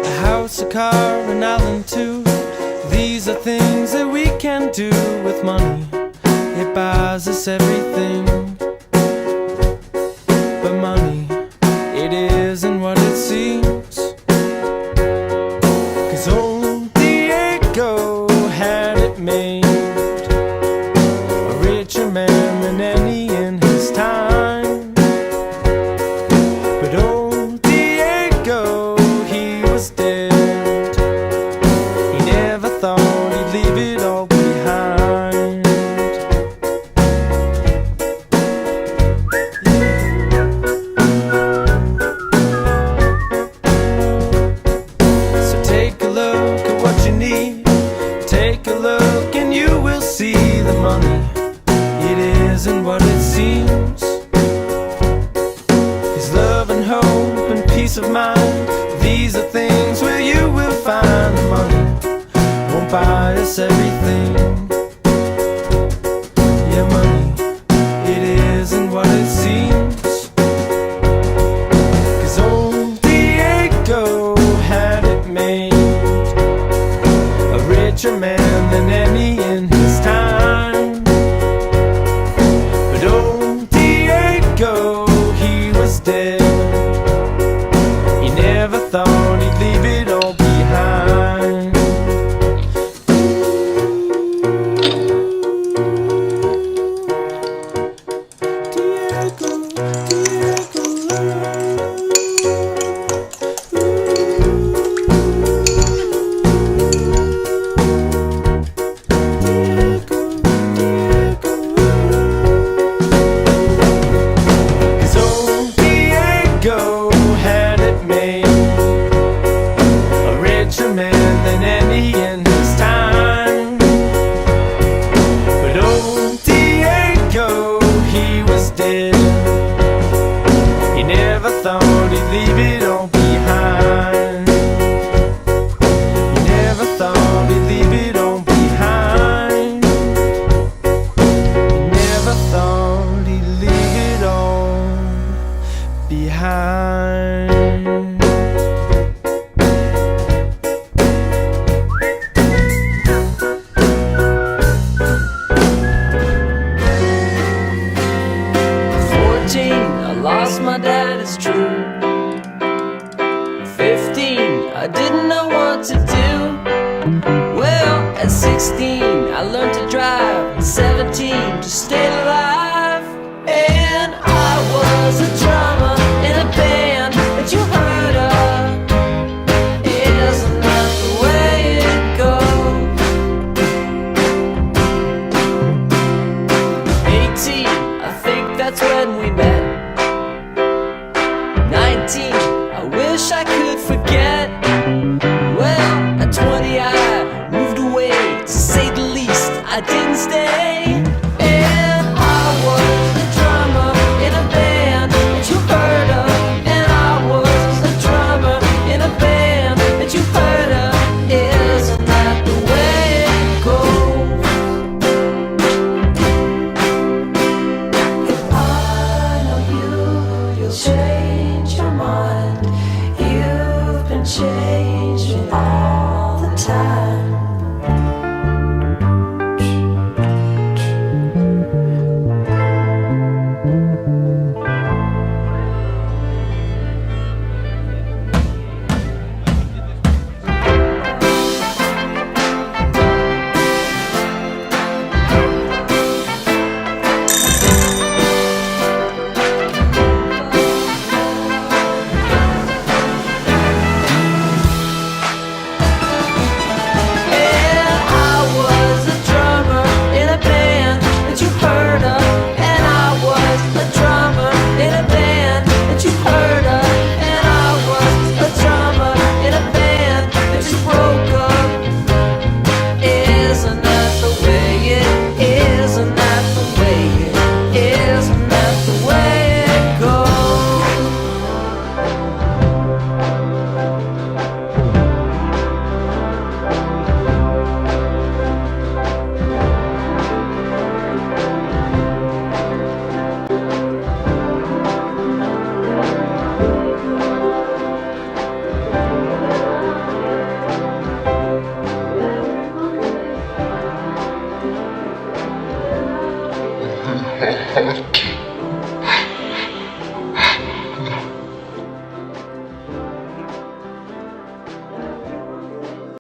A house, a car, an island too. These are things that we can do with money. It buys us everything. But money, it isn't what it seems. 'Cause old Diego had it made, a richer man than any in his time. But old Diego, he was dead. He never thought he'd leave it all behind. So take a look at what you need. Take a look and you will see the money, it isn't what it seems. 'Cause love and hope and peace of mind, these are things where you will find the money won't buy us everything. Yeah, money, it isn't what it seems. 'Cause old Diego had it made, a richer man than any in his time. But old Diego, he was dead. He never thought he'd leave it all behind. Diego, Cause old Diego had it made, a richer man than any in his time. But old Diego, he was dead. He never thought he'd leave it all behind. He never thought he'd leave it all behind. He never thought he'd leave it all behind. 14, I lost my dad, it's true. 15, I didn't know what to do. Well, at 16, I learned to drive. At 17, to stay alive. And I was a drummer in a band that you heard of. Isn't that the way it goes? 18, I think that's when we met. 19, I wish I could forget. Well, at 20, I moved away, to say the least. I didn't stay. And I was a drummer in a band that you heard of. And I was a drummer in a band that you heard of. Isn't that the way it goes? If I know you, you'll change your mind. You've been changing all the time.